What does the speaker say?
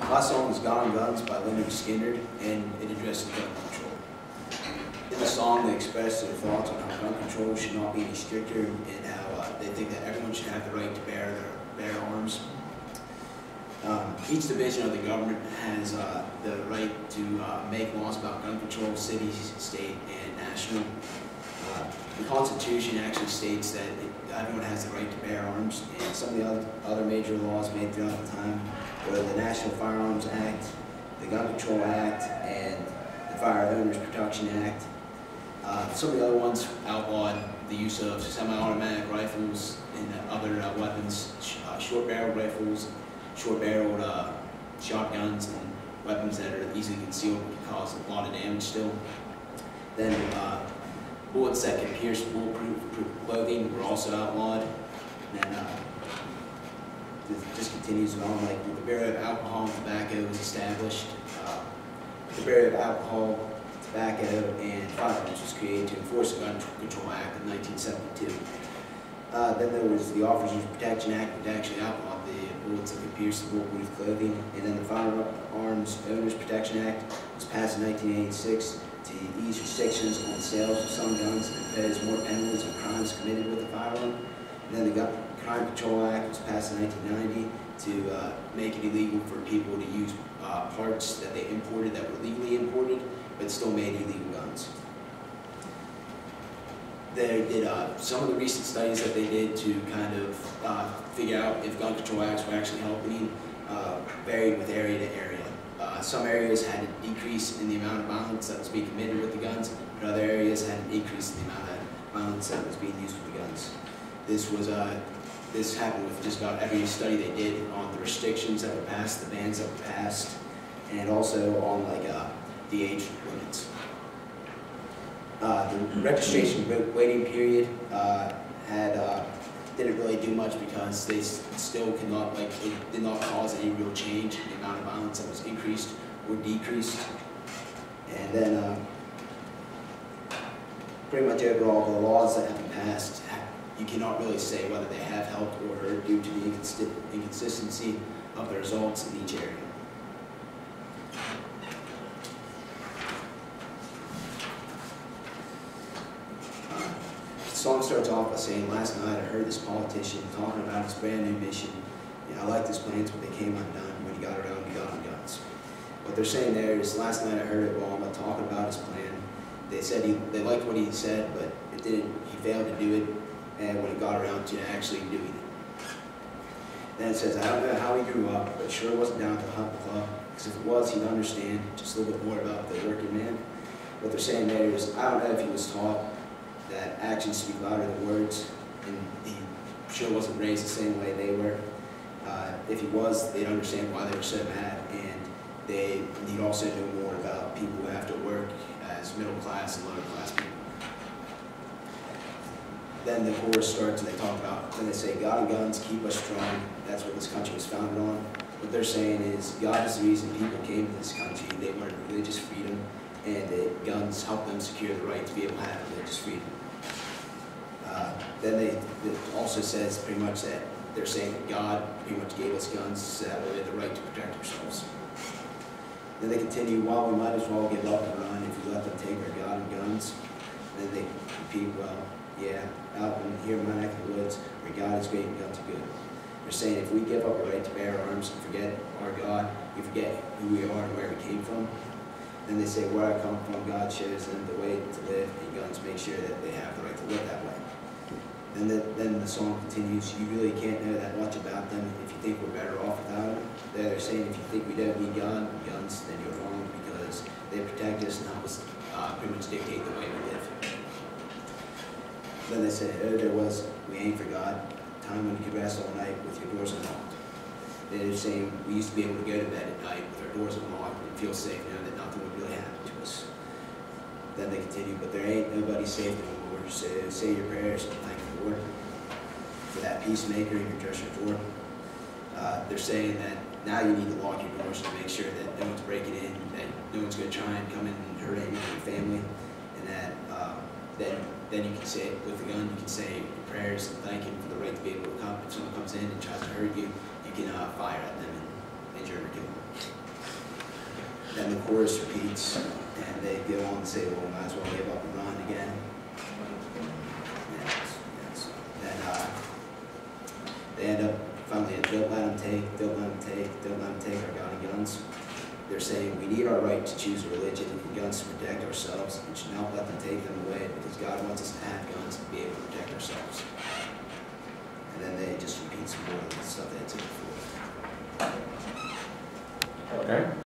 My song is Gone Guns by Leonard Skinner, and it addresses gun control. In the song, they express their thoughts on how gun control should not be any stricter, and how they think that everyone should have the right to bear arms. Each division of the government has the right to make laws about gun control, city, state, and national. The Constitution actually states that everyone has the right to bear arms, and some of the other major laws made throughout the time were the National Firearms Act, the Gun Control Act, and the Firearms Protection Act. Some of the other ones outlawed the use of semi-automatic rifles and other weapons, short-barreled rifles, short-barreled shotguns, and weapons that are easily concealed can cause a lot of damage still. Then bullets that can pierce bulletproof clothing were also outlawed. And then it just continues on, like the Bureau of Alcohol and Tobacco was established. The Bureau of Alcohol, Tobacco, and Firearms was created to enforce the Gun Control Act of 1972. Then there was the Officers Protection Act, which actually outlawed the bullets that could pierce the bulletproof clothing. And then the Firearms Owners Protection Act was passed in 1986 to ease restrictions on sales of some guns and impose more penalties on crimes committed with a firearm. And then the Crime Control Act was passed in 1990 to make it illegal for people to use parts that they imported that were legally imported, but still made illegal guns. They did some of the recent studies that they did to kind of figure out if gun control acts were actually helping varied with area to area. Some areas had a decrease in the amount of violence that was being committed with the guns, but other areas had an increase in the amount of violence that was being used with the guns. This happened with just about every study they did on the restrictions that were passed, the bans that were passed, and also on like the age limits. The registration waiting period didn't really do much because they still cannot, like, it did not cause any real change in the amount of violence that was increased or decreased. And then pretty much overall, the laws that have been passed, you cannot really say whether they have helped or hurt due to the inconsistency of the results in each area. The song starts off by saying, "Last night I heard this politician talking about his brand new mission. And I liked his plans, but they came undone when he got around to gun guns." What they're saying there is, last night I heard Obama talking about his plan. They said they liked what he said, but he failed to do it, and when he got around to actually doing it. Then it says, "I don't know how he grew up, but sure wasn't down to the Hunt Club, because if it was, he'd understand just a little bit more about the working man." What they're saying there is, I don't know if he was taught that actions speak louder than words, and he sure wasn't raised the same way they were. If he was, they'd understand why they were so mad, and he'd also know more about people who have to work as middle class and lower class people. Then the chorus starts and they talk about, when they say, "God and guns keep us strong." That's what this country was founded on. What they're saying is, God is the reason people came to this country. They wanted religious freedom, and guns help them secure the right to be able to have religious freedom. Then it also says pretty much that they're saying that God pretty much gave us guns so that we had the right to protect ourselves. Then they continue, "While we might as well give up and run if we let them take our God and guns." And then they repeat, "Well, yeah, out in here in my neck of the woods, where God is great and guns are good." They're saying if we give up the right to bear arms and forget our God, we forget who we are and where we came from. Then they say, "Where I come from, God shows them the way to live, and guns make sure that they have the right to live that way." And then the song continues, "You really can't know that much about them if you think we're better off without them." They're saying if you think we don't need guns, then you're wrong, because they protect us and help us pretty much dictate the way we live. Then they say, "Oh, we ain't forgot, time when you could rest all night with your doors unlocked." They're saying we used to be able to go to bed at night with our doors unlocked and feel safe, knowing that nothing would really happen to us. Then they continue, "But there ain't nobody safe no more, so say your prayers and thank the Lord for that peacemaker in your dresser drawer." They're saying that now you need to lock your doors to make sure that no one's breaking in, that no one's going to try and come in and hurt any of your family, and that then you can say, with the gun, you can say your prayers and thank him for the right to be able to come. If someone comes in and tries to hurt you, you can fire at them and injure or kill them. chorus repeats, and they go on to say, well, might as well give up and run again. Then they end up finally, don't let them take, don't let them take, don't let them take our God and guns. They're saying we need our right to choose a religion and guns to protect ourselves. We should not let them take them away because God wants us to have guns and be able to protect ourselves. And then they just repeat some more of the stuff they had said before. Okay.